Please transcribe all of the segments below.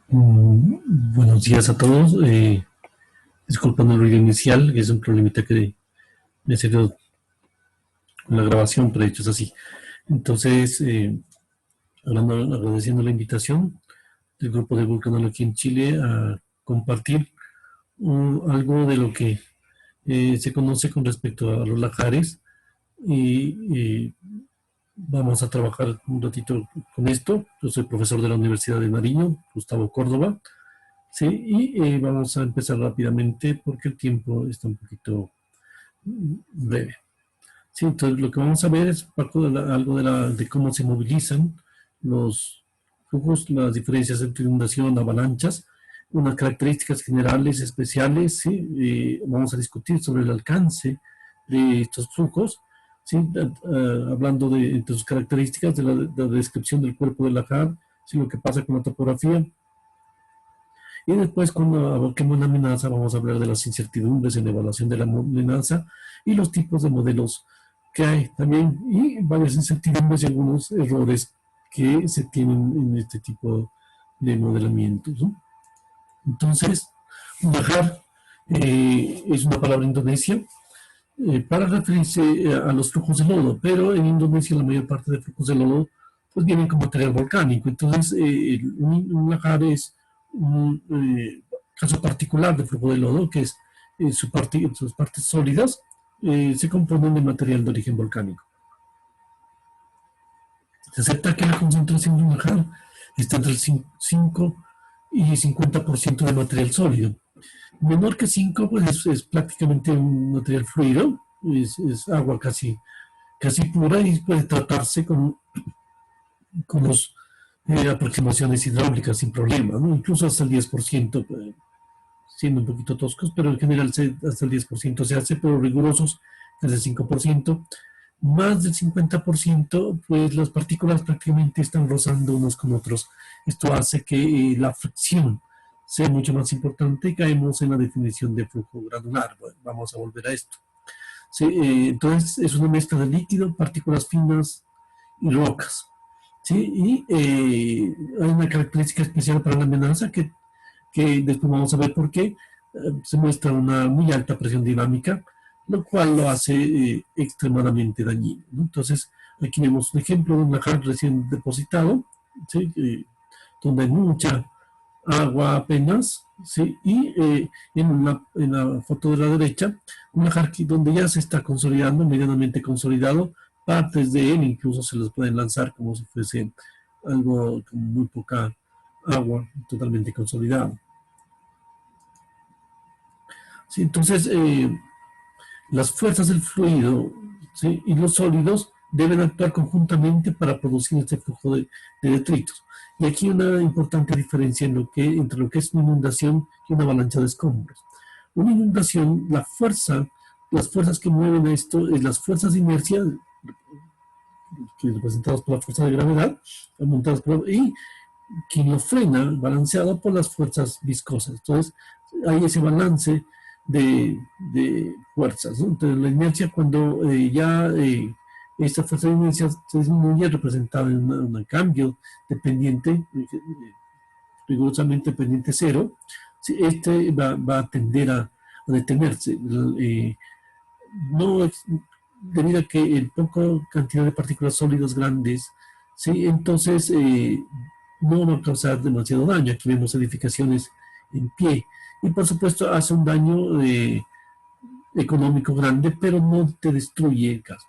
Buenos días a todos. Disculpen el ruido inicial, que es un problemita que me salió con la grabación, pero de hecho es así. Entonces, agradeciendo la invitación del grupo de Vulcanología en Chile a compartir algo de lo que se conoce con respecto a los lajares y vamos a trabajar un ratito con esto. Yo soy profesor de la Universidad de Nariño, Gustavo Córdoba. Sí, y vamos a empezar rápidamente porque el tiempo está un poquito breve. Sí, entonces lo que vamos a ver es algo de cómo se movilizan los flujos, las diferencias entre inundación, avalanchas, unas características generales especiales, ¿sí? Vamos a discutir sobre el alcance de estos flujos, ¿sí? Hablando entre sus características, de la descripción del cuerpo del lajar, ¿sí? Lo que pasa con la topografía, y después, cuando abarquemos la amenaza, vamos a hablar de las incertidumbres en la evaluación de la amenaza y los tipos de modelos que hay también, y varias incertidumbres y algunos errores que se tienen en este tipo de modelamientos, ¿no? Entonces, bajar es una palabra indonesia para referirse a los flujos de lodo, pero en Indonesia la mayor parte de flujos de lodo pues vienen con material volcánico. Entonces, un lajar es un caso particular de flujo de lodo, que es sus partes sólidas se componen de material de origen volcánico. Se acepta que la concentración de un lajar está entre el 5 y 50% de material sólido. Menor que 5 pues es prácticamente un material fluido, es agua casi pura y puede tratarse con los, aproximaciones hidráulicas sin problema, ¿no? Incluso hasta el 10%, siendo un poquito toscos, pero en general hasta el 10% se hace, pero rigurosos desde el 5%. Más del 50%, pues las partículas prácticamente están rozando unos con otros. Esto hace que la fricción sea mucho más importante y caemos en la definición de flujo granular. Bueno, vamos a volver a esto. Sí, entonces es una mezcla de líquido, partículas finas y rocas. ¿Sí? Y hay una característica especial para la amenaza que después vamos a ver por qué. Se muestra una muy alta presión dinámica, lo cual lo hace extremadamente dañino, ¿no? Entonces, aquí vemos un ejemplo de un lajar recién depositado, ¿sí? Donde hay mucha agua apenas, ¿sí? Y en la foto de la derecha, un lajar donde ya se está consolidando, medianamente consolidado, partes de él incluso se los pueden lanzar como si fuese algo con muy poca agua, totalmente consolidado. Sí, entonces, las fuerzas del fluido, ¿sí? Y los sólidos deben actuar conjuntamente para producir este flujo de detritos. Y aquí una importante diferencia entre lo que es una inundación y una avalancha de escombros. Una inundación, las fuerzas que mueven esto, es las fuerzas de inercia, que representadas por la fuerza de gravedad, y quien lo frena, balanceado por las fuerzas viscosas. Entonces, hay ese balance de fuerzas, ¿no? Entonces, la inercia, cuando esta fuerza de inercia se disminuye, representada en un cambio dependiente, rigurosamente pendiente cero, sí, este va a tender a detenerse. No debido a que el poco cantidad de partículas sólidas grandes, ¿sí? Entonces no va a causar demasiado daño. Aquí vemos edificaciones en pie y por supuesto hace un daño económico grande, pero no te destruye casas.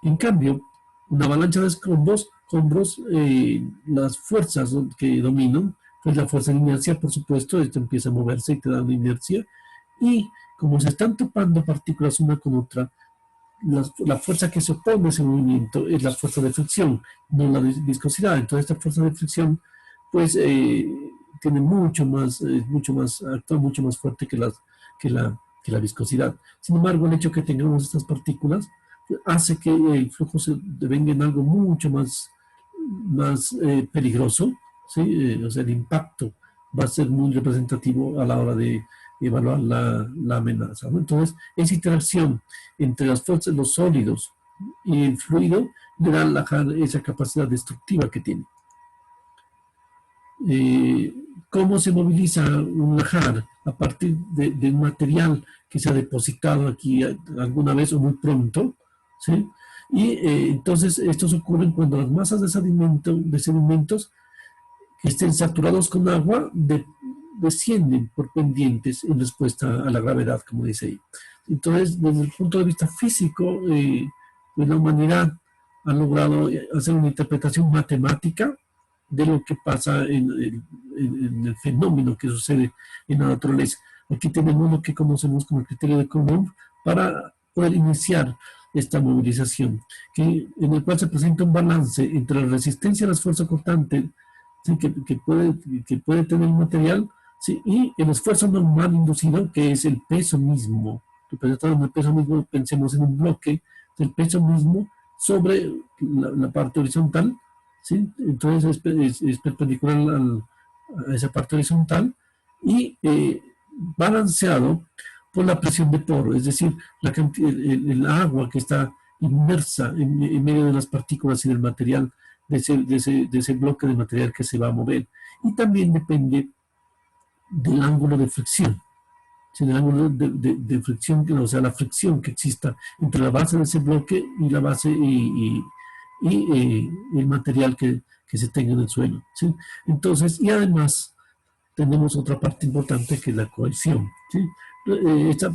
En cambio, una avalancha de escombros, las fuerzas que dominan, pues la fuerza de inercia, por supuesto, esto empieza a moverse y te da una inercia, y como se están topando partículas una con otra, la fuerza que se opone a ese movimiento es la fuerza de fricción, no la viscosidad. Entonces esta fuerza de fricción, pues, tiene actúa mucho más fuerte que la, que la viscosidad. Sin embargo, el hecho que tengamos estas partículas hace que el flujo se devenga en algo mucho más peligroso, ¿sí? O sea, el impacto va a ser muy representativo a la hora de evaluar la amenaza, ¿no? Entonces, esa interacción entre las fuerzas, los sólidos y el fluido le da esa capacidad destructiva que tiene. cómo se moviliza un lajar a partir de un material que se ha depositado aquí alguna vez o muy pronto, ¿sí? Y entonces estos ocurren cuando las masas de sedimentos que estén saturados con agua descienden por pendientes en respuesta a la gravedad, como dice ahí. Entonces, desde el punto de vista físico, pues la humanidad ha logrado hacer una interpretación matemática de lo que pasa en el fenómeno que sucede en la naturaleza. Aquí tenemos lo que conocemos como el criterio de Coulomb para poder iniciar esta movilización, en el cual se presenta un balance entre la resistencia al esfuerzo constante, ¿sí? Que puede tener el material, ¿sí? Y el esfuerzo normal inducido, que es el peso mismo. Representando el peso mismo, pensemos en un bloque del peso mismo sobre la parte horizontal, ¿sí? Entonces es perpendicular a esa parte horizontal y balanceado por la presión de poro, es decir, el agua que está inmersa en medio de las partículas y del material de ese bloque de material que se va a mover. Y también depende del ángulo de fricción, ¿sí? Del ángulo de fricción, o sea, la fricción que exista entre la base de ese bloque y la base el material que se tenga en el suelo, ¿sí? Entonces, y además tenemos otra parte importante que es la cohesión, ¿sí?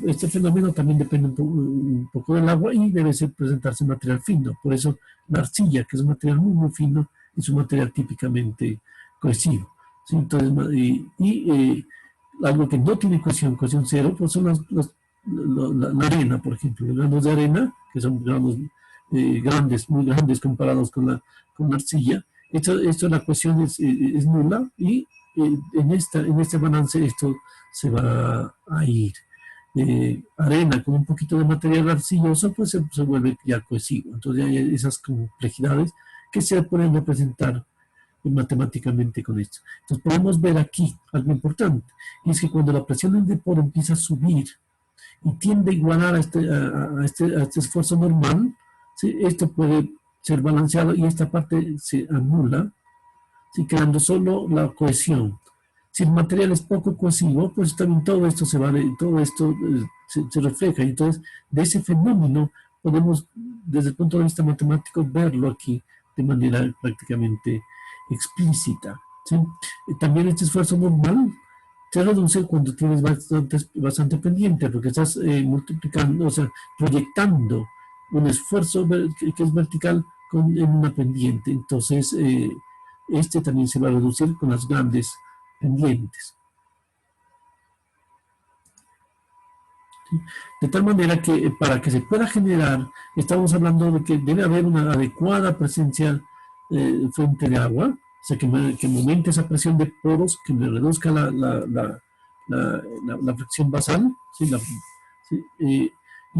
Este fenómeno también depende un poco del agua y debe presentarse en material fino. Por eso la arcilla, que es un material muy, muy fino, es un material típicamente cohesivo, ¿sí? Entonces, algo que no tiene cohesión cero, pues son la arena, por ejemplo, los granos de arena, que son granos grandes, muy grandes comparados con la arcilla. Esto la cohesión es nula y en este balance esto se va a ir. Arena con un poquito de material arcilloso, pues se vuelve ya cohesivo. Entonces hay esas complejidades que se pueden representar matemáticamente con esto. Entonces podemos ver aquí algo importante, y es que cuando la presión del depósito empieza a subir y tiende a igualar a este esfuerzo normal, ¿sí? Esto puede ser balanceado y esta parte se anula, ¿sí? Quedando solo la cohesión. Si el material es poco cohesivo, pues también todo esto todo esto se refleja. Entonces, de ese fenómeno podemos, desde el punto de vista matemático, verlo aquí de manera prácticamente explícita, ¿sí? También este esfuerzo normal se reduce cuando tienes bastante pendiente, porque estás multiplicando, o sea, proyectando un esfuerzo que es vertical en una pendiente. Entonces, este también se va a reducir con las grandes pendientes. ¿Sí? De tal manera que para que se pueda generar, estamos hablando de que debe haber una adecuada presencia fuente de agua, o sea, que aumente esa presión de poros, que me reduzca la fricción basal, ¿sí? ¿Sí? Y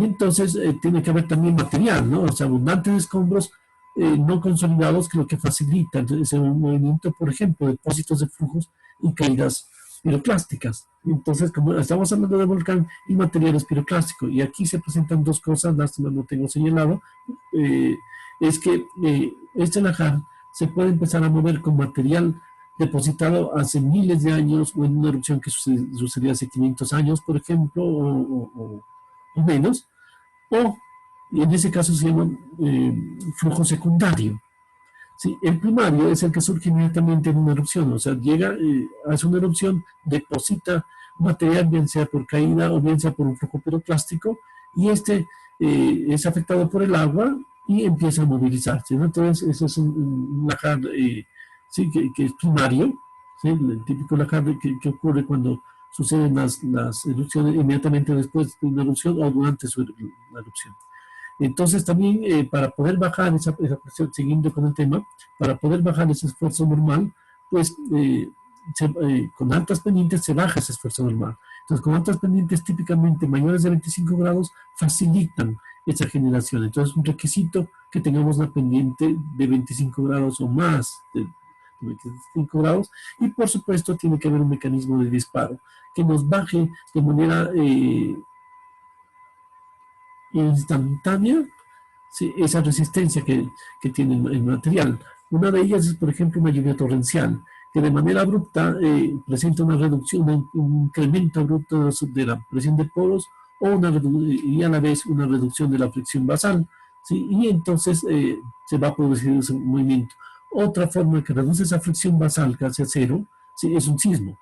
entonces tiene que haber también material, ¿no? O sea, abundantes escombros no consolidados, que lo que facilita ese movimiento, por ejemplo, depósitos de flujos y caídas piroclásticas. Entonces, como estamos hablando de volcán y materiales piroclásticos, y aquí se presentan dos cosas, lástima no tengo señalado, eh, es que este lajar se puede empezar a mover con material depositado hace miles de años o en una erupción que sucedió hace 500 años, por ejemplo, o menos, o en ese caso se llama flujo secundario. Sí, el primario es el que surge inmediatamente en una erupción, o sea, llega, hace una erupción, deposita material, bien sea por caída o bien sea por un flujo piroclástico, y este es afectado por el agua y empieza a movilizarse, ¿no? Entonces, eso es un lajar sí, que es primario, ¿sí? El típico lajar que ocurre cuando suceden las erupciones inmediatamente después de una erupción o durante la erupción. Entonces también para poder bajar esa presión, siguiendo con el tema, para poder bajar ese esfuerzo normal, pues con altas pendientes se baja ese esfuerzo normal. Entonces con altas pendientes típicamente mayores de 25 grados facilitan esa generación. Entonces un requisito que tengamos una pendiente de 25 grados o más de 25 grados, y por supuesto tiene que haber un mecanismo de disparo que nos baje de manera instantánea, ¿sí? Esa resistencia que tiene el material. Una de ellas es, por ejemplo, una lluvia torrencial. que de manera abrupta presenta una reducción, un incremento abrupto de la presión de poros o y a la vez una reducción de la fricción basal, ¿sí? Y entonces se va a producir ese movimiento. Otra forma que reduce esa fricción basal casi a cero, ¿sí? Es un sismo.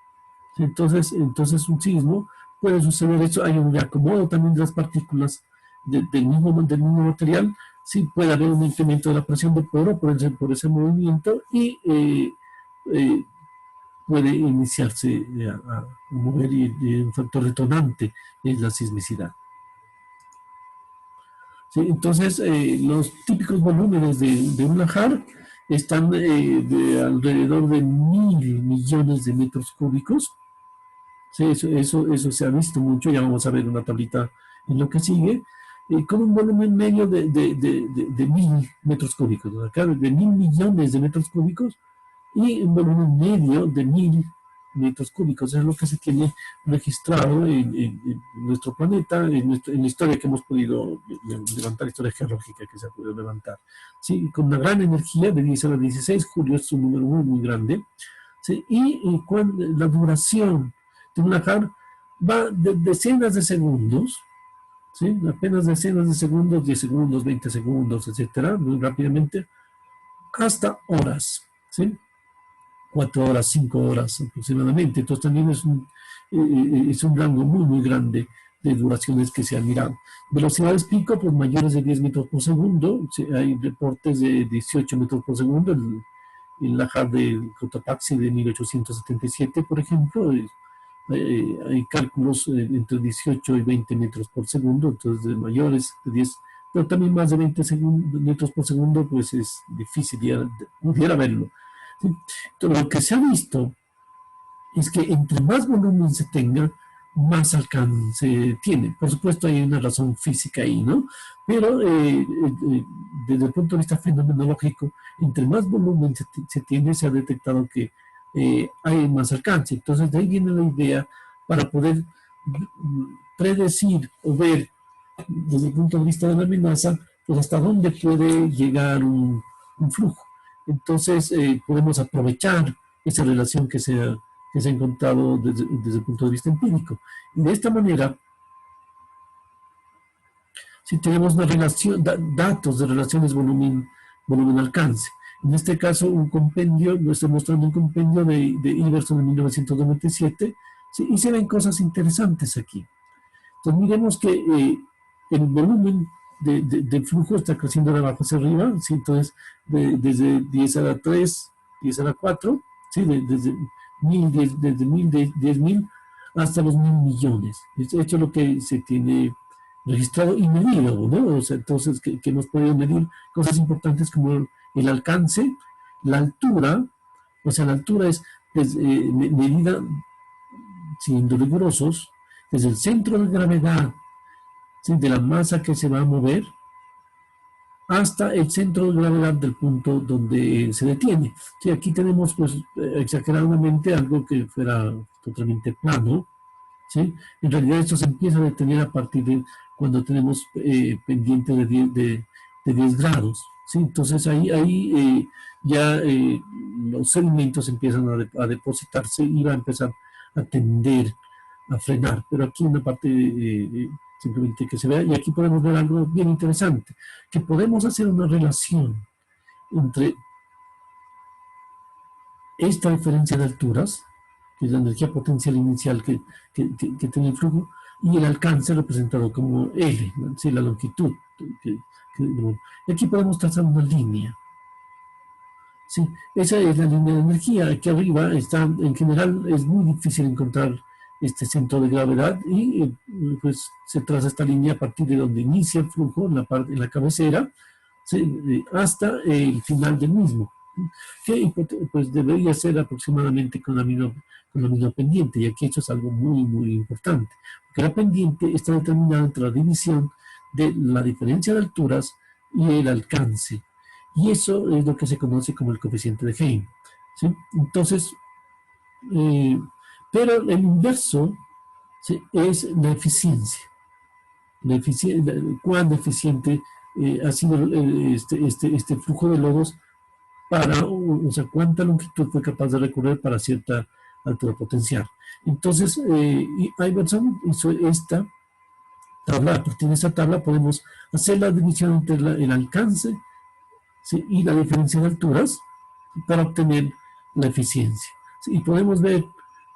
Entonces un sismo puede suceder eso, hay un reacomodo también de las partículas del mismo material, sí puede haber un incremento de la presión de poro por ese movimiento y eh, puede iniciarse a mover y un factor detonante es la sismicidad. ¿Sí? Entonces, los típicos volúmenes de un lajar están de alrededor de 1.000 millones de metros cúbicos. Sí, eso se ha visto mucho, ya vamos a ver una tablita en lo que sigue, con un volumen medio de 1.000 metros cúbicos, ¿no? Acá de 1.000 millones de metros cúbicos y un volumen medio de 1.000 metros cúbicos. Es lo que se tiene registrado en nuestro planeta, en la historia que hemos podido levantar, historia geológica que se ha podido levantar. Sí, con una gran energía de 10 a la 16, Julio es un número muy, muy grande. ¿Sí? Y cuando la duración de un lajar va de decenas de segundos, ¿sí? Apenas decenas de segundos, 10 segundos, 20 segundos, etcétera, muy rápidamente, hasta horas, ¿sí? 4 horas, 5 horas aproximadamente. Entonces también es un rango muy, muy grande de duraciones que se han mirado. Velocidades pico, pues mayores de 10 metros por segundo. Hay reportes de 18 metros por segundo. El lajar de Cotopaxi de 1877, por ejemplo, hay cálculos entre 18 y 20 metros por segundo, entonces de mayores de 10, pero también más de 20 metros por segundo, pues es difícil pudiera verlo. ¿Sí? Entonces, lo que se ha visto es que entre más volumen se tenga, más alcance tiene. Por supuesto, hay una razón física ahí, ¿no? Pero desde el punto de vista fenomenológico, entre más volumen se tiene, se ha detectado que hay más alcance. Entonces, de ahí viene la idea para poder predecir o ver desde el punto de vista de la amenaza, pues hasta dónde puede llegar un flujo. Entonces, podemos aprovechar esa relación que se ha encontrado desde el punto de vista empírico. Y de esta manera, si tenemos una relación, datos de relaciones volumen-alcance. En este caso, un compendio, lo estoy mostrando un compendio de Iverson en 1997, ¿sí? Y se ven cosas interesantes aquí. Entonces, miremos que el volumen del flujo está creciendo de abajo hacia arriba, ¿sí? Entonces, desde 10 a la 3, 10 a la 4, ¿sí? Desde 10.000 hasta los 1.000 millones. Esto es lo que se tiene registrado y medido, ¿no? O sea, entonces, que hemos podido medir cosas importantes como el alcance, la altura, o sea, la altura es medida, siendo rigurosos, desde el centro de gravedad, ¿sí? De la masa que se va a mover hasta el centro de gravedad del punto donde se detiene. Sí, aquí tenemos pues exageradamente algo que fuera totalmente plano, ¿sí? En realidad esto se empieza a detener a partir de cuando tenemos pendiente de 10 grados, ¿sí? Entonces ahí ya los sedimentos empiezan a depositarse y va a empezar a tender a frenar, pero aquí una parte simplemente que se vea, y aquí podemos ver algo bien interesante, que podemos hacer una relación entre esta diferencia de alturas, que es la energía potencial inicial que tiene el flujo, y el alcance representado como L, ¿no? Sí, la longitud. Y aquí podemos trazar una línea. Sí, esa es la línea de energía. Aquí arriba está, en general, es muy difícil encontrar este centro de gravedad y pues se traza esta línea a partir de donde inicia el flujo en la cabecera, ¿sí? Hasta el final del mismo, que pues debería ser aproximadamente con la misma pendiente, y aquí esto es algo muy, muy importante, porque la pendiente está determinada entre la división de la diferencia de alturas y el alcance, y eso es lo que se conoce como el coeficiente de Hein, ¿sí? Entonces, eh, pero el inverso, ¿sí? Es la eficiencia, cuán eficiente ha sido este flujo de lodos para, o sea, cuánta longitud fue capaz de recorrer para cierta altura potencial. Entonces, Iverson hizo esta tabla. A partir de esa tabla podemos hacer la división entre el alcance, ¿sí?, y la diferencia de alturas para obtener la eficiencia. ¿Sí? Y podemos ver,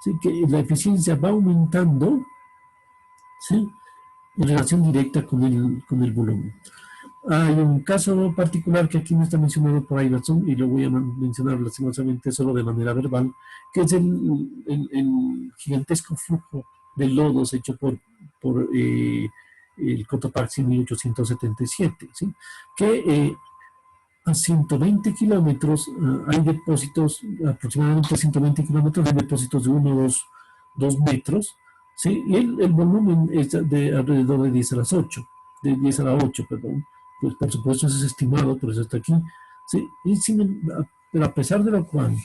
¿sí?, que la eficiencia va aumentando, ¿sí?, en relación directa con el volumen. Hay un caso particular que aquí no está mencionado por Iverson y lo voy a mencionar lastimosamente solo de manera verbal, que es el gigantesco flujo de lodos hecho por el Cotopaxi en 1877, ¿sí?, que a 120 kilómetros hay depósitos, aproximadamente 120 kilómetros de depósitos de 1 o 2 metros, ¿sí? Y el volumen es de alrededor de 10 a las 8, de 10 a la 8, perdón. Pues por supuesto eso es estimado, por eso está aquí, ¿sí? Pero a pesar de lo cual,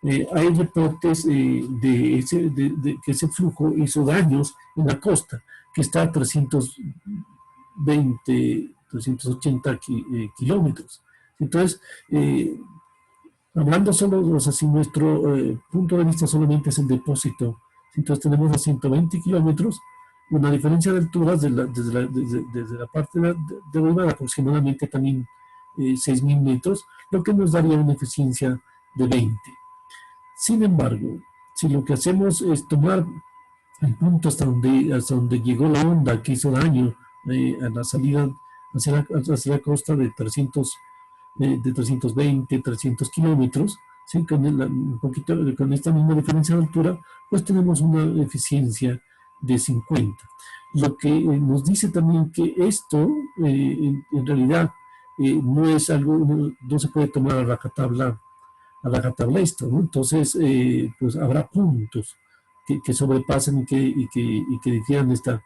hay reportes de que ese flujo hizo daños en la costa, que está a 320, 380 kilómetros. Entonces, hablando solo, o sea, si nuestro punto de vista solamente es el depósito, entonces tenemos a 120 kilómetros, una diferencia de alturas desde la parte de arriba de aproximadamente también 6.000 metros, lo que nos daría una eficiencia de 20. Sin embargo, si lo que hacemos es tomar el punto hasta donde llegó la onda que hizo daño a la salida hacia la costa de 320, 300 kilómetros, ¿sí?, un poquito, con esta misma diferencia de altura, pues tenemos una eficiencia de 50. Lo que nos dice también que esto, en realidad, no es algo, no se puede tomar a rajatabla esto, ¿no? Entonces, pues habrá puntos que sobrepasen y que difieran esta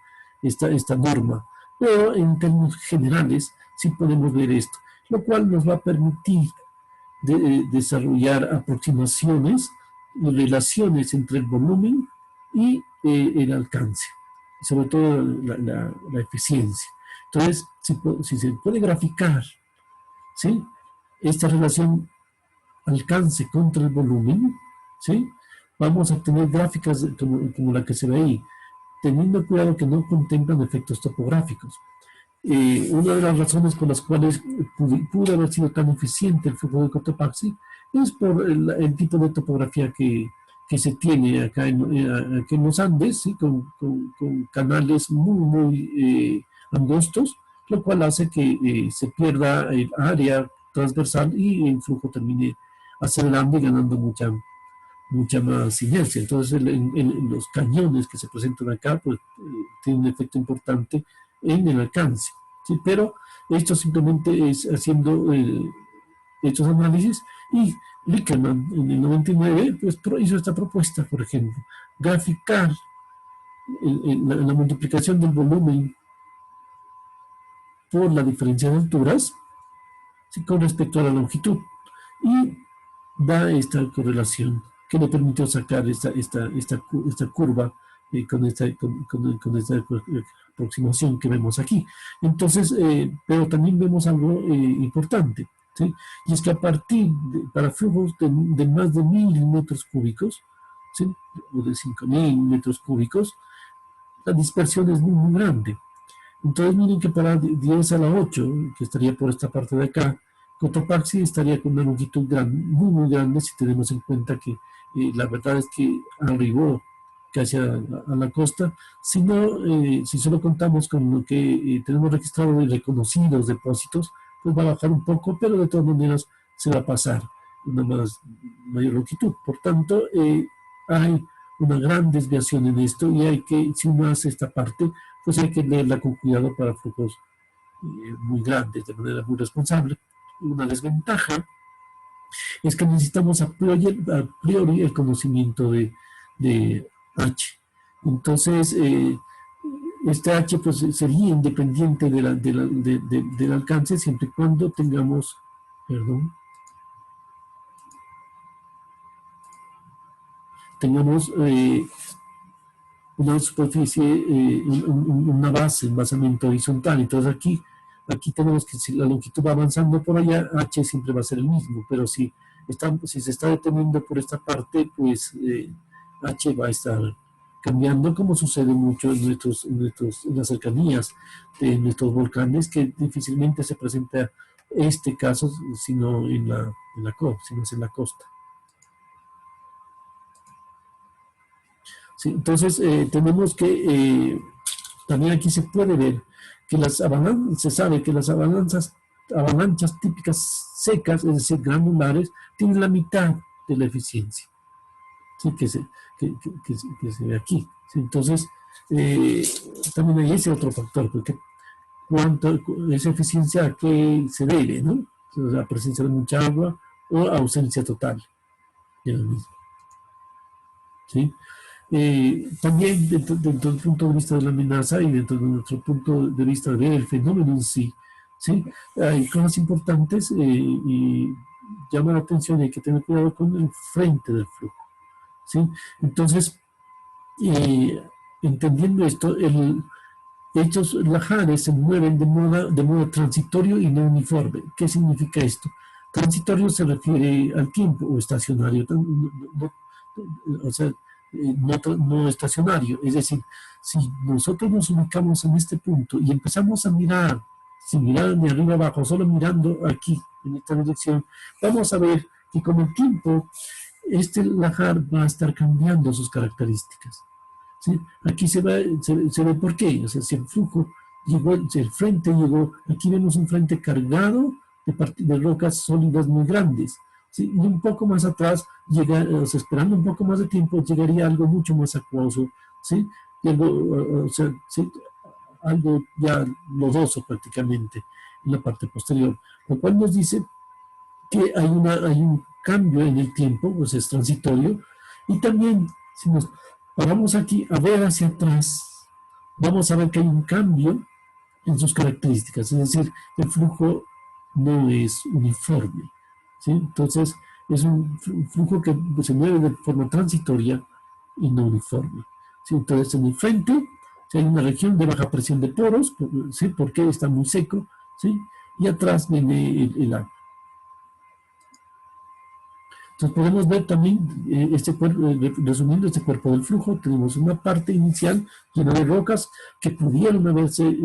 norma. Pero en términos generales, sí podemos ver esto, lo cual nos va a permitir desarrollar aproximaciones y relaciones entre el volumen y el alcance, y sobre todo la eficiencia. Entonces, si se puede graficar, ¿sí?, esta relación alcance contra el volumen, ¿sí?, vamos a tener gráficas como la que se ve ahí, teniendo cuidado que no contemplan efectos topográficos. Una de las razones por las cuales pudo haber sido tan eficiente el flujo de Cotopaxi es por el tipo de topografía que se tiene acá en los Andes, ¿sí?, con canales muy angostos, lo cual hace que se pierda el área transversal y el flujo termine acelerando y ganando mucha más inercia. Entonces, los cañones que se presentan acá, pues, tienen un efecto importante en el alcance, ¿sí? Pero esto simplemente es haciendo estos análisis, y Lickerman en el 99 pues, hizo esta propuesta, por ejemplo, graficar la multiplicación del volumen por la diferencia de alturas, ¿sí?, con respecto a la longitud, y da esta correlación que le permitió sacar esta curva con esta aproximación que vemos aquí. Entonces, pero también vemos algo importante, ¿sí?, y es que a partir para flujos de más de 1.000 metros cúbicos, ¿sí?, o de 5.000 metros cúbicos, la dispersión es muy grande. Entonces miren que para 10 a la 8, que estaría por esta parte de acá, Cotopaxi estaría con una longitud muy grande, si tenemos en cuenta que la verdad es que arribó casi a la costa. Si solo contamos con lo que tenemos registrado de reconocidos depósitos, pues va a bajar un poco, pero de todas maneras se va a pasar una mayor longitud. Por tanto, hay una gran desviación en esto, y si uno hace esta parte, pues hay que leerla con cuidado para flujos muy grandes, de manera muy responsable. Una desventaja es que necesitamos a priori el conocimiento de H. Entonces, este H pues, sería independiente del alcance, siempre y cuando tengamos una superficie, una base, un basamento horizontal. Entonces aquí aquí tenemos que si la longitud va avanzando por allá, h siempre va a ser el mismo, pero si se está deteniendo por esta parte, pues h va a estar cambiando, como sucede mucho en las cercanías de nuestros volcanes, que difícilmente se presenta este caso, sino sino es en la costa. Sí, entonces, tenemos que, también aquí se puede ver que se sabe que las avalanchas típicas secas, es decir, granulares, tienen la mitad de la eficiencia, ¿sí? Que se ve aquí. ¿Sí? Entonces, eh, también hay ese otro factor, porque cuánto esa eficiencia a qué se debe, ¿no? La presencia de mucha agua o ausencia total de la misma. ¿Sí? También dentro del punto de vista de la amenaza y dentro de nuestro punto de vista del fenómeno en sí, ¿sí? Hay cosas importantes y llama la atención y hay que tener cuidado con el frente del flujo. ¿Sí? Entonces, eh, entendiendo esto, estos lahares se mueven de modo transitorio y no uniforme. ¿Qué significa esto? Transitorio se refiere al tiempo o estacionario, o sea, no estacionario. Es decir, si nosotros nos ubicamos en este punto y empezamos a mirar, sin mirar ni arriba abajo, solo mirando aquí, en esta dirección, vamos a ver que con el tiempo este lahar va a estar cambiando sus características. ¿Sí? Aquí se ve por qué, o sea, si el flujo llegó, si el frente llegó, aquí vemos un frente cargado de rocas sólidas muy grandes, ¿sí? Y un poco más atrás, o sea, esperando un poco más de tiempo, llegaría algo mucho más acuoso, ¿sí? Y algo, o sea, ¿sí? Algo ya lodoso prácticamente en la parte posterior, lo cual nos dice que hay un cambio en el tiempo, pues es transitorio, y también si nos paramos aquí a ver hacia atrás, vamos a ver que hay un cambio en sus características, es decir, el flujo no es uniforme, ¿sí? Entonces es un flujo que se mueve de forma transitoria y no uniforme, ¿sí? Entonces en el frente, si hay una región de baja presión de poros, ¿sí? Porque está muy seco, ¿sí? Y atrás viene el agua. Entonces podemos ver también este cuerpo, resumiendo este cuerpo del flujo, tenemos una parte inicial llena de rocas que pudieron haberse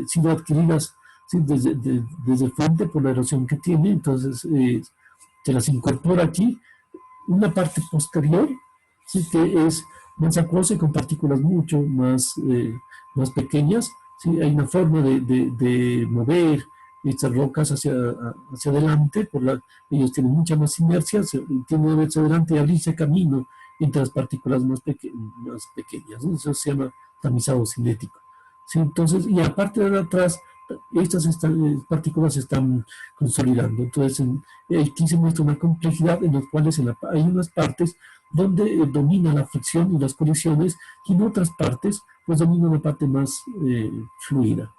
sido adquiridas, ¿sí? Desde el frente por la erosión que tiene, entonces se las incorpora aquí, una parte posterior, ¿sí? Que es más acuosa y con partículas mucho más pequeñas, ¿sí? Hay una forma de mover estas rocas hacia adelante, ellos tienen mucha más inercia, tienen que moverse adelante y abrirse camino entre las partículas más pequeñas, ¿no? Eso se llama tamizado cinético. ¿Sí? Entonces, y aparte de atrás, partículas se están consolidando. Entonces, aquí se muestra una complejidad en las cuales hay unas partes donde domina la fricción y las colisiones, y en otras partes, pues domina una parte más fluida.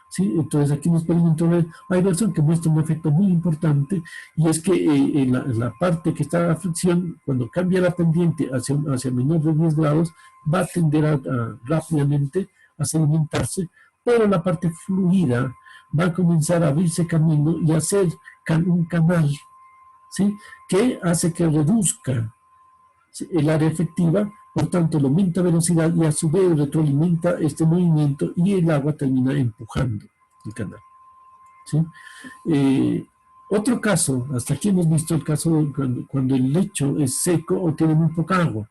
¿Sí? Entonces aquí nos podemos encontrar, hay versión que muestra un efecto muy importante, y es que la parte que está a fricción, cuando cambia la pendiente hacia menor de 10 grados, va a tender rápidamente a sedimentarse, pero la parte fluida va a comenzar a abrirse camino y a hacer un canal, ¿sí? Que hace que reduzca, ¿sí? El área efectiva, por tanto, le aumenta velocidad y a su vez retroalimenta este movimiento y el agua termina empujando el canal. ¿Sí? Otro caso, hasta aquí hemos visto el caso de cuando el lecho es seco o tiene muy poca agua.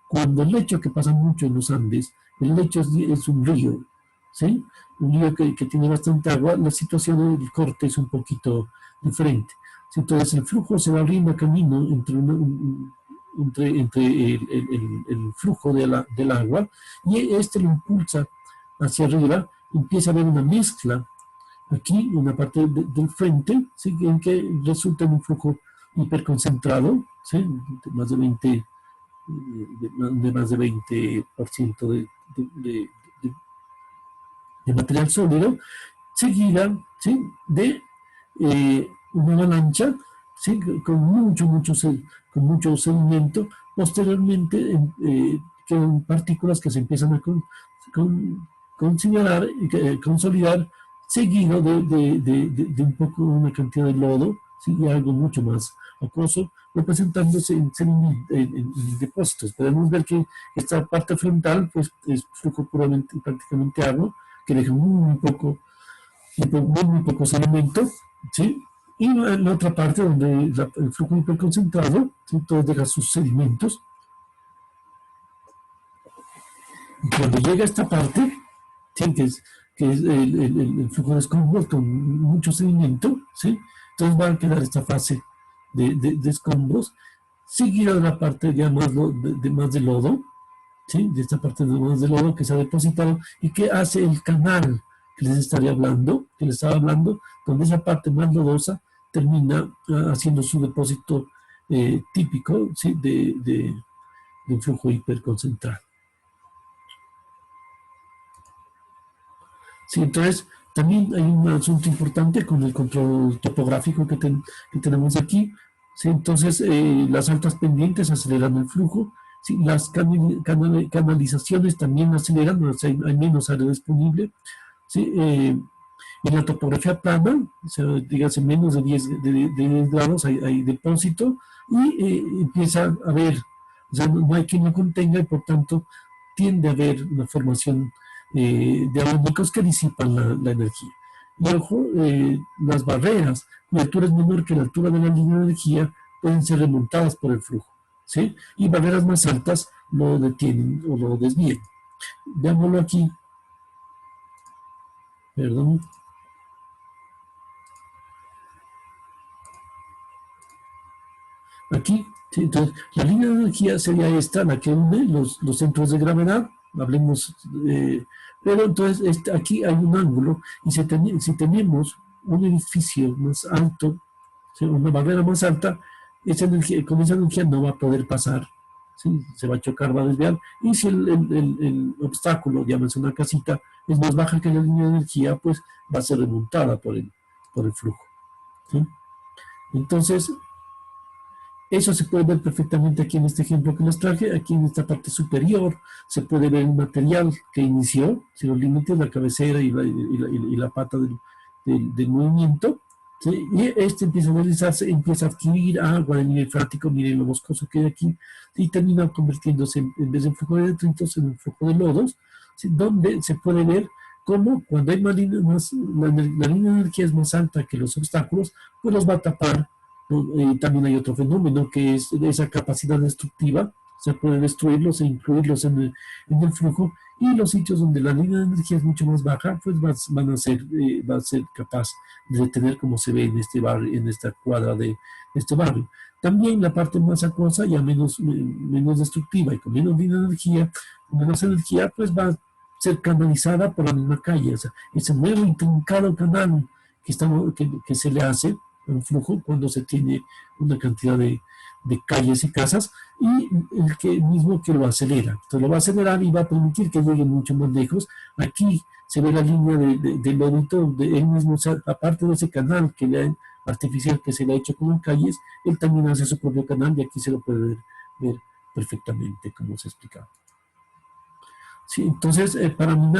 Cuando el lecho, que pasa mucho en los Andes, el lecho es un río, ¿sí? Un río que tiene bastante agua, la situación del corte es un poquito diferente. Entonces el flujo se va abriendo camino entre el flujo del agua, y este lo impulsa hacia arriba, empieza a haber una mezcla aquí en la parte del frente, ¿sí? En que resulta en un flujo hiperconcentrado, ¿sí? De más de 20, de más de 20% de material sólido, seguida, ¿sí? De una avalancha, ¿sí? Con mucho sedimento. Posteriormente quedan partículas que se empiezan a consolidar, seguido de un poco una cantidad de lodo, ¿sí? Y algo mucho más acuoso, representándose en depósitos. Podemos ver que esta parte frontal pues, es flujo puramente, prácticamente agua, que deja muy poco sedimento, ¿sí? Y en la otra parte, donde el flujo hiperconcentrado, ¿sí? Todo deja sus sedimentos. Y cuando llega a esta parte, ¿sí? Que es el flujo de escombros con mucho sedimento, ¿sí? Entonces va a quedar esta fase de escombros, seguida de la parte ya más de lodo, ¿sí? De esta parte más de lodo que se ha depositado y que hace el canal que les estaría hablando, que les estaba hablando, donde esa parte más lodosa termina haciendo su depósito típico, ¿sí? De un flujo hiperconcentrado. Sí, entonces también hay un asunto importante con el control topográfico que tenemos aquí. Sí, entonces las altas pendientes aceleran el flujo. Sí, las canalizaciones también aceleran, o sea, hay menos área disponible. Sí, en la topografía plana, o sea, dígase menos de 10 grados, hay depósito y empieza a haber, o sea, no hay quien lo contenga y por tanto tiende a haber una formación de abanicos que disipan la energía. Y ojo, las barreras, la altura es menor que la altura de la línea de energía, pueden ser remontadas por el flujo, ¿sí? Y barreras más altas lo detienen o lo desvían. Veámoslo aquí, perdón. Aquí, ¿sí? Entonces, la línea de energía sería esta, la que une los centros de gravedad, hablemos, pero entonces aquí hay un ángulo y si tenemos un edificio más alto, ¿sí? Una barrera más alta, con esa energía no va a poder pasar, ¿sí? Se va a chocar, va a desviar, y si el obstáculo, llámese una casita, es más baja que la línea de energía, pues va a ser remontada por el flujo, ¿sí? Entonces, eso se puede ver perfectamente aquí en este ejemplo que les traje. Aquí en esta parte superior se puede ver el material que inició, si los límites, la cabecera y la pata del movimiento. ¿Sí? Y este empieza a deslizarse, empieza a adquirir agua de nivel freático, miren lo boscoso que hay aquí, y termina convirtiéndose en vez de flujo de detritos en un flujo de lodos, ¿sí? Donde se puede ver cómo cuando hay la línea de energía es más alta que los obstáculos, pues los va a tapar. También hay otro fenómeno que es esa capacidad destructiva, se puede destruirlos e incluirlos en el flujo, y los sitios donde la línea de energía es mucho más baja, pues va a ser capaz de detener, como se ve en este barrio, en esta cuadra de este barrio. También la parte más acuosa, ya menos destructiva y con menos energía, pues va a ser canalizada por la misma calle. O sea, ese nuevo intrincado canal que se le hace un flujo cuando se tiene una cantidad de calles y casas, y mismo que lo acelera. Entonces lo va a acelerar y va a permitir que llegue mucho más lejos. Aquí se ve la línea del lodito, donde él mismo, aparte de ese canal artificial que se le ha hecho como en calles, él también hace su propio canal, y aquí se lo puede ver perfectamente, como se explicaba. Sí, entonces, para mí,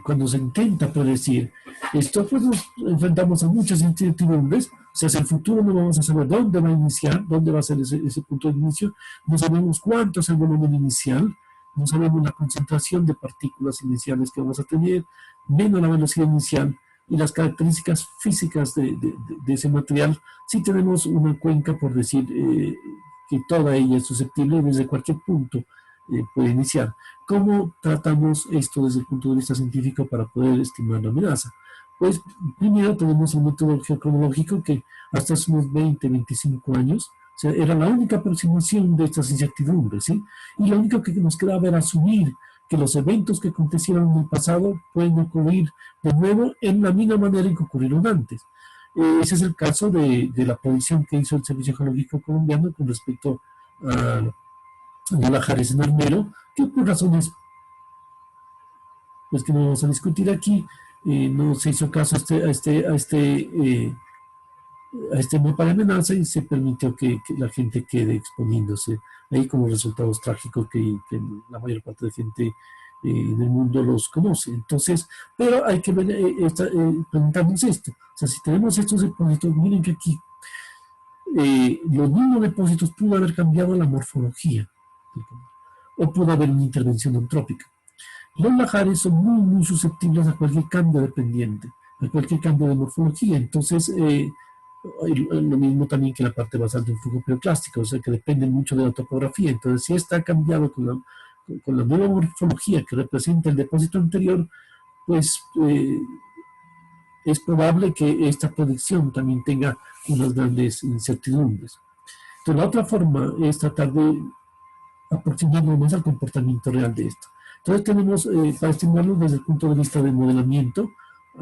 cuando se intenta predecir esto, pues nos enfrentamos a muchas incertidumbres. O sea, hacia el futuro no vamos a saber dónde va a iniciar, dónde va a ser ese punto de inicio, no sabemos cuánto es el volumen inicial, no sabemos la concentración de partículas iniciales que vamos a tener, menos la velocidad inicial y las características físicas de ese material. Sí tenemos una cuenca, por decir, que toda ella es susceptible desde cualquier punto puede iniciar. ¿Cómo tratamos esto desde el punto de vista científico para poder estimar la amenaza? Pues primero tenemos un método geocronológico que hasta hace unos 20, 25 años, o sea, era la única aproximación de estas incertidumbres, ¿sí? Y lo único que nos quedaba era asumir que los eventos que acontecieron en el pasado pueden ocurrir de nuevo en la misma manera en que ocurrieron antes. Ese es el caso de la predicción que hizo el Servicio Geológico Colombiano con respecto a la Jares en Armero, que por razones pues que no vamos a discutir aquí, no se hizo caso a este mapa de amenaza, y se permitió que la gente quede exponiéndose ahí, como resultados trágicos que la mayor parte de gente en el mundo los conoce. Entonces, pero hay que ver, preguntarnos esto. O sea, si tenemos estos depósitos, miren que aquí los mismos depósitos pudo haber cambiado la morfología o pudo haber una intervención antrópica. Los lahares son muy susceptibles a cualquier cambio de pendiente, a cualquier cambio de morfología. Entonces, lo mismo también que la parte basal de un flujo piroclástico, o sea, que depende mucho de la topografía. Entonces, si está cambiado con la nueva morfología que representa el depósito anterior, pues es probable que esta predicción también tenga unas grandes incertidumbres. Entonces, la otra forma es tratar de aproximarnos más al comportamiento real de esto. Entonces tenemos, para estimarlo desde el punto de vista del modelamiento,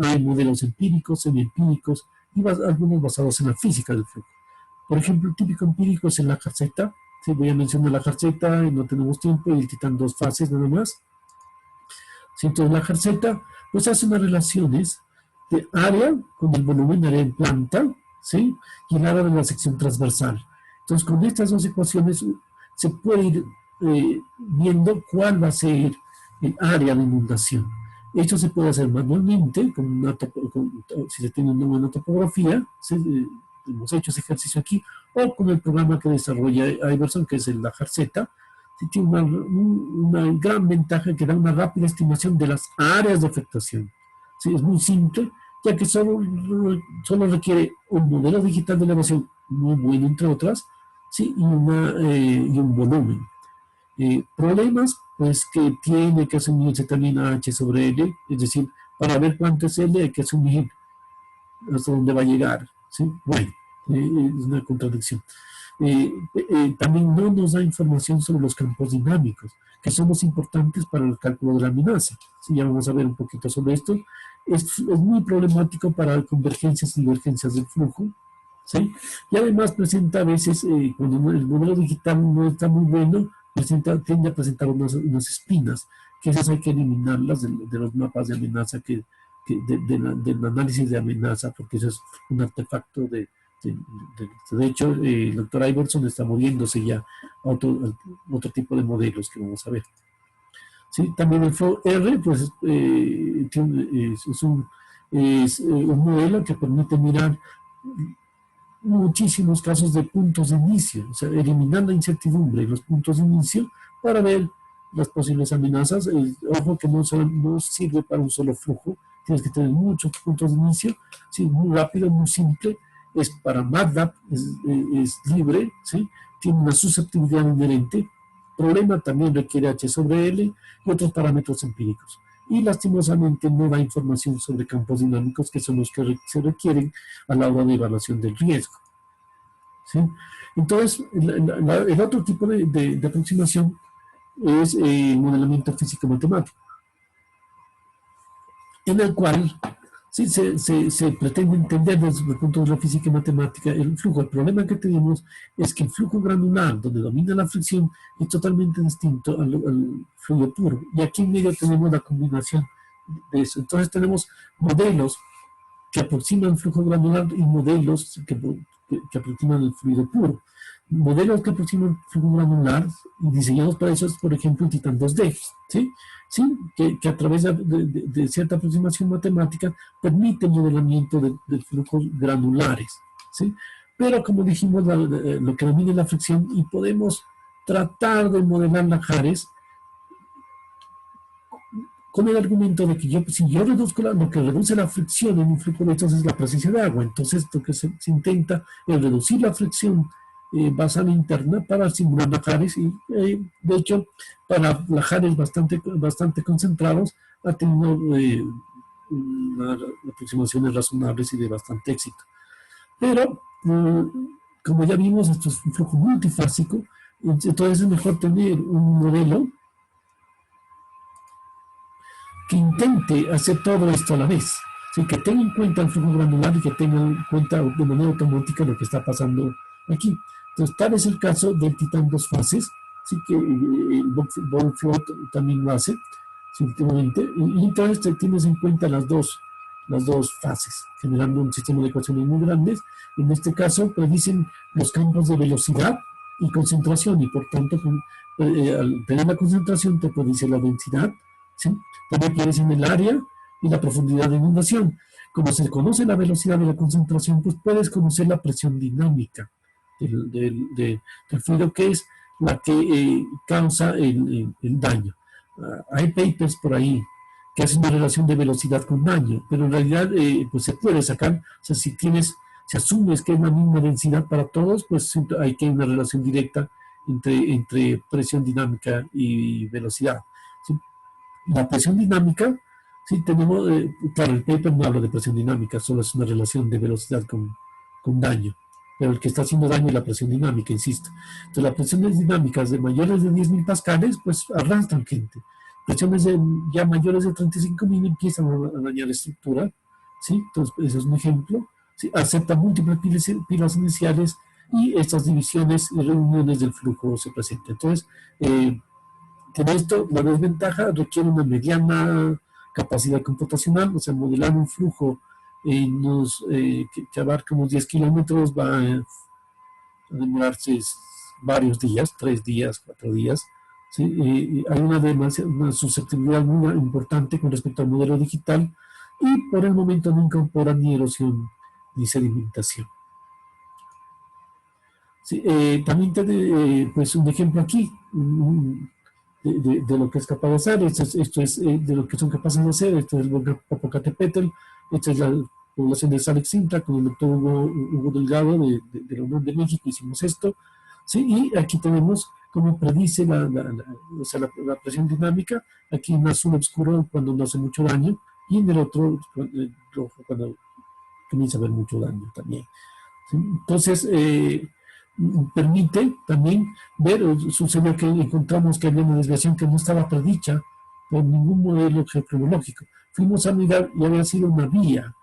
hay modelos empíricos, semiempíricos y algunos basados en la física del flujo. Por ejemplo, el típico empírico es el Lajarceta. Sí, voy a mencionar la Lajarceta, no tenemos tiempo, y el Titán dos fases nada más. Sí, entonces la Lajarceta pues hace unas relaciones de área con el volumen área en planta, ¿sí? Y el área de la sección transversal. Entonces, con estas dos ecuaciones se puede ir viendo cuál va a ser el área de inundación. Esto se puede hacer manualmente, si se tiene una buena topografía, hemos hecho ese ejercicio aquí, o con el programa que desarrolla Iverson, que es el Lajarceta, tiene una gran ventaja que da una rápida estimación de las áreas de afectación. ¿Sí? Es muy simple, ya que solo requiere un modelo digital de elevación muy bueno, entre otras, ¿sí? y un volumen. Problemas, pues que tiene que asumir también H sobre L, es decir, para ver cuánto es L hay que asumir hasta dónde va a llegar. ¿Sí? Bueno, es una contradicción. También no nos da información sobre los campos dinámicos, que son los importantes para el cálculo de la amenaza. ¿Sí? Ya vamos a ver un poquito sobre esto. Es muy problemático para convergencias y divergencias del flujo. ¿Sí? Y además presenta a veces, cuando el modelo digital no está muy bueno, tiende a presentar unas espinas, que esas hay que eliminarlas de los mapas de amenaza, del análisis de amenaza, porque eso es un artefacto de hecho, el doctor Iverson está moviéndose ya a otro tipo de modelos que vamos a ver. ¿Sí? También el Flow R, pues es un modelo que permite mirar muchísimos casos de puntos de inicio, o sea, eliminar la incertidumbre y los puntos de inicio para ver las posibles amenazas. Ojo que no sirve para un solo flujo, tienes que tener muchos puntos de inicio, ¿sí? Muy rápido, muy simple, es para MATLAB, es libre, ¿sí? Tiene una susceptibilidad inherente, problema también requiere H sobre L y otros parámetros empíricos. Y lastimosamente no da información sobre campos dinámicos, que son los que se requieren a la hora de evaluación del riesgo. ¿Sí? Entonces, el otro tipo de aproximación es el modelamiento físico-matemático, en el cual sí, se pretende entender desde el punto de la física y matemática el flujo. El problema que tenemos es que el flujo granular, donde domina la fricción, es totalmente distinto al fluido puro. Y aquí en medio tenemos la combinación de eso. Entonces tenemos modelos que aproximan el flujo granular y modelos que aproximan el fluido puro. Modelos que aproximan el flujo granular y diseñados para eso es, por ejemplo, el Titan 2D, ¿sí? ¿Sí? Que a través de cierta aproximación matemática permite el modelamiento de flujos granulares, ¿sí? Pero como dijimos, lo que domina la fricción, y podemos tratar de modelar lahares con el argumento de que si yo reduzco lo que reduce la fricción en un flujo de estos es la presencia de agua. Entonces lo que se intenta es reducir la fricción basal interna para simular lahares, y de hecho para lahares bastante concentrados ha tenido aproximaciones razonables y de bastante éxito. Pero como ya vimos, esto es un flujo multifásico, entonces es mejor tener un modelo que intente hacer todo esto a la vez, ¿sí? Que tenga en cuenta el flujo granular y que tenga en cuenta de manera automática lo que está pasando aquí. Entonces, tal es el caso del Titan dos fases, ¿sí? Que el Ball Float también lo hace, ¿sí? Últimamente, y entonces tienes en cuenta las dos fases, generando un sistema de ecuaciones muy grandes. En este caso, predicen los campos de velocidad y concentración, y por tanto, al tener la concentración, te predice la densidad, ¿sí? También predicen el área y la profundidad de inundación. Como se conoce la velocidad de la concentración, pues puedes conocer la presión dinámica del fluido, que es la que causa el daño. Hay papers por ahí que hacen una relación de velocidad con daño, pero en realidad pues se puede sacar, o sea, si asumes que es la misma densidad para todos, pues hay que una relación directa entre presión dinámica y velocidad. ¿Sí? La presión dinámica, sí, tenemos, claro, el paper no habla de presión dinámica, solo es una relación de velocidad con daño, pero el que está haciendo daño es la presión dinámica, insisto. Entonces, las presiones dinámicas de mayores de 10.000 pascales, pues arrastran gente. Presiones ya mayores de 35.000 empiezan a dañar la estructura, ¿sí? Entonces, eso es un ejemplo. ¿Sí? Acepta múltiples pilas iniciales y estas divisiones y reuniones del flujo se presentan. Entonces, en esto, la desventaja requiere una mediana capacidad computacional, o sea, modelar un flujo que abarca unos 10 kilómetros va a demorarse varios días, 3 días, 4 días. ¿Sí? Hay una susceptibilidad muy importante con respecto al modelo digital y por el momento no incorpora ni erosión ni sedimentación. Sí, también pues un ejemplo aquí, de lo que es capaz de hacer. Esto es de lo que son capaces de hacer. Esto es el volcán Popocatépetl. Esta es la población de Sal Extinta con el doctor Hugo Delgado de la UNAM de México. Hicimos esto. ¿Sí? Y aquí tenemos cómo predice o sea, la presión dinámica. Aquí en azul oscuro cuando no hace mucho daño y en el otro rojo cuando comienza a haber mucho daño también. ¿Sí? Entonces, permite también ver, sucedió que encontramos que había una desviación que no estaba predicha por ningún modelo geocronológico. Fuimos a mirar y había sido una vía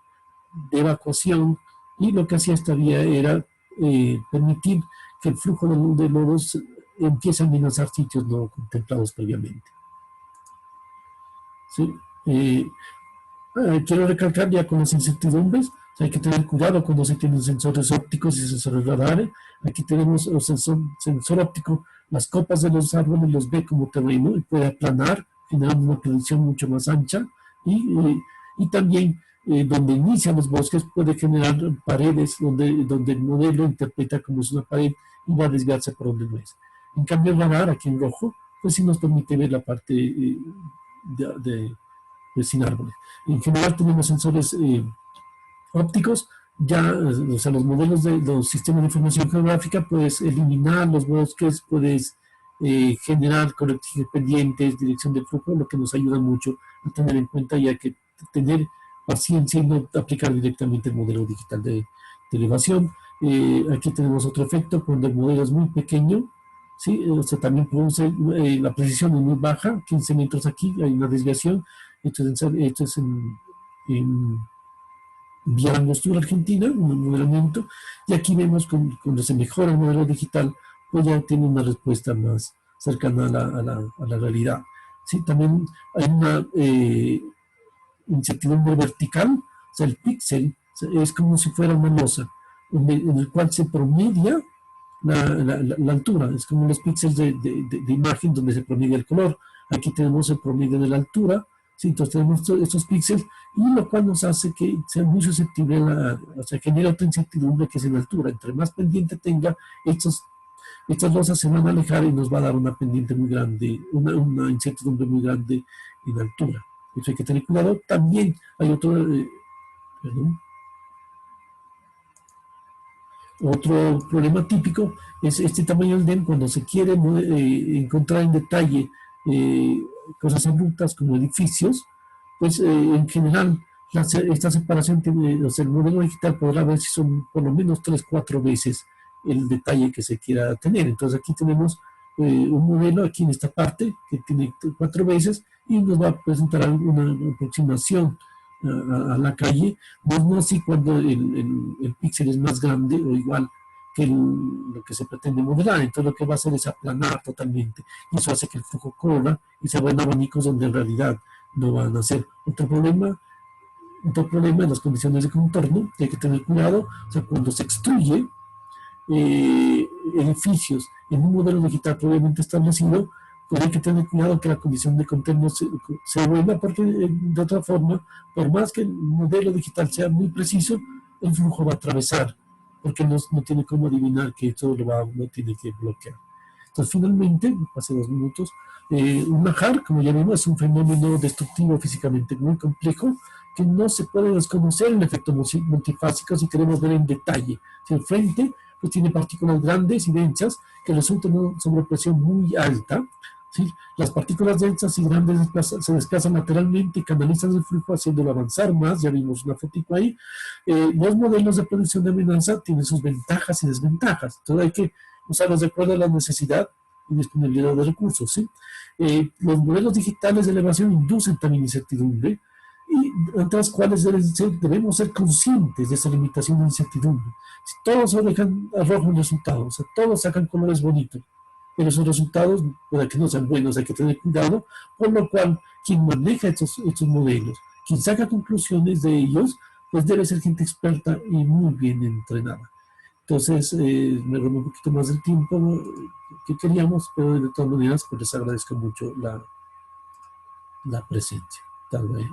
de evacuación y lo que hacía esta vía era permitir que el flujo de lodos empiece a amenazar sitios no contemplados previamente. ¿Sí? Quiero recalcar ya con las incertidumbres, o sea, hay que tener cuidado cuando se tienen sensores ópticos y sensores radares. Aquí tenemos el sensor óptico, las copas de los árboles los ve como terreno y puede aplanar, generando una predicción mucho más ancha. Y también donde inician los bosques puede generar paredes donde el modelo interpreta como es una pared y va a desviarse por donde no es. En cambio, el radar, aquí en rojo, pues sí nos permite ver la parte sin árboles. En general tenemos sensores ópticos, ya, o sea, los modelos de los sistemas de información geográfica, puedes eliminar los bosques, puedes generar correctivos pendientes, dirección de flujo, lo que nos ayuda mucho a tener en cuenta y a que tener paciencia y no aplicar directamente el modelo digital de elevación. Aquí tenemos otro efecto, cuando el modelo es muy pequeño, ¿sí? O sea, también produce la precisión es muy baja, 15 metros aquí, hay una desviación. Esto es en vía angostura argentina, un modelamiento, y aquí vemos cuando se mejora el modelo digital, pues ya tiene una respuesta más cercana a la realidad. Sí, también hay una incertidumbre vertical, o sea, el píxel es como si fuera una losa, en el cual se promedia la altura, es como los píxeles de imagen donde se promedia el color. Aquí tenemos el promedio de la altura, ¿sí? Entonces tenemos estos píxeles, y lo cual nos hace que sea muy susceptible o sea, genera otra incertidumbre que es en altura. Entre más pendiente tenga, estas losas se van a alejar y nos va a dar una pendiente muy grande, una incertidumbre muy grande en altura. Eso hay que tener cuidado. También hay otro problema típico es este tamaño del DEM cuando se quiere encontrar en detalle eh, cosas abruptas como edificios, pues en general esta separación tiene, o sea, el modelo digital podrá ver si son por lo menos 3, 4 veces el detalle que se quiera tener. Entonces aquí tenemos un modelo aquí en esta parte que tiene 4 veces y nos va a presentar una aproximación la calle, no así cuando el píxel es más grande o igual que lo que se pretende modelar. Entonces lo que va a hacer es aplanar totalmente y eso hace que el flujo corra y se vayan abanicos donde en realidad no van a ser. Otro problema en las condiciones de contorno, que hay que tener cuidado, o sea, cuando se extruye edificios en un modelo digital previamente establecido, Pues hay que tener cuidado que la condición de contenido sea buena, porque de otra forma, por más que el modelo digital sea muy preciso, el flujo va a atravesar, porque no tiene cómo adivinar que todo lo tiene que bloquear. Entonces, finalmente, hace 2 minutos, un manjar, como ya vimos, es un fenómeno destructivo físicamente muy complejo que no se puede desconocer el efecto multifásico si queremos ver en detalle. Si el frente pues, tiene partículas grandes y densas que resultan de una sobrepresión muy alta. ¿Sí? Las partículas densas y grandes se desplazan lateralmente y canalizan el flujo haciéndolo avanzar más. Ya vimos una fotico ahí. Los modelos de predicción de amenaza tienen sus ventajas y desventajas. Entonces hay que usarlos de acuerdo a la necesidad y disponibilidad de recursos. ¿Sí? Los modelos digitales de elevación inducen también incertidumbre y entre las cuales debemos ser conscientes de esa limitación de incertidumbre. Si todos arrojan resultados, o sea, todos sacan colores bonitos, pero esos resultados, para que no sean buenos, hay que tener cuidado, por lo cual quien maneja estos modelos, quien saca conclusiones de ellos, pues debe ser gente experta y muy bien entrenada. Entonces, me robó un poquito más del tiempo, ¿no? Que queríamos, pero de todas maneras, pues les agradezco mucho la presencia. Tal vez.